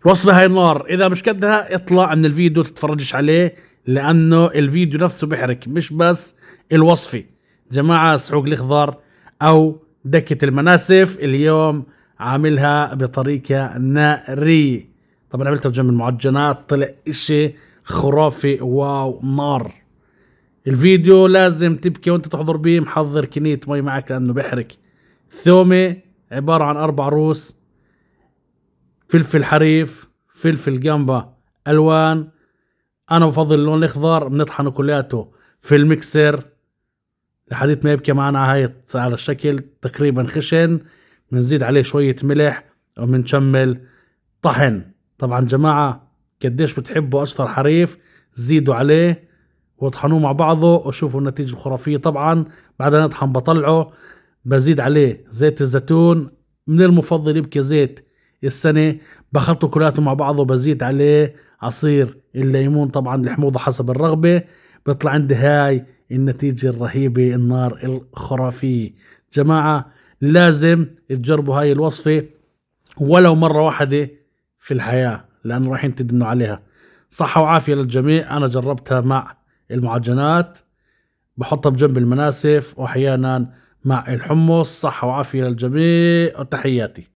الوصفة هاي النار، اذا مش قدها اطلع من الفيديو تتفرجش عليه، لانه الفيديو نفسه بيحرق، مش بس الوصفة. جماعة سحوق الخضار او دكة المناسف اليوم عاملها بطريقة نارية. طبعا عملتها بجنب المعجنات، طلع اشي خرافي، واو نار. الفيديو لازم تبكي وانت تحضر بيه، محضر كمية مي معك لانه بيحرق. ثومة عبارة عن 4 روس، فلفل حريف، فلفل جامبا الوان، انا بفضل اللون الاخضر. بنطحنه كلياته في الميكسر لحديت ما يبكي معنا هاي على الشكل تقريبا خشن. بنزيد عليه شوية ملح وبنشمل طحن. طبعا جماعة قديش بتحبوا اشطر حريف زيدوا عليه واطحنوه مع بعضه وشوفوا النتيجة الخرافية. طبعا بعد ما نطحن بطلعه، بزيد عليه زيت الزيتون، من المفضل يبقى زيت السنة. بخلطه كلاته مع بعضه، بزيد عليه عصير الليمون، طبعا الحموضة حسب الرغبة. بيطلع عندي هاي النتيجة الرهيبة، النار الخرافية. جماعة لازم تجربوا هاي الوصفة ولو مرة واحدة في الحياة، لأنه رايحين تدمنوا عليها. صحة وعافية للجميع. أنا جربتها مع المعجنات، بحطها بجنب المناسف، وأحيانا مع الحمص. صحة وعافية للجميع وتحياتي.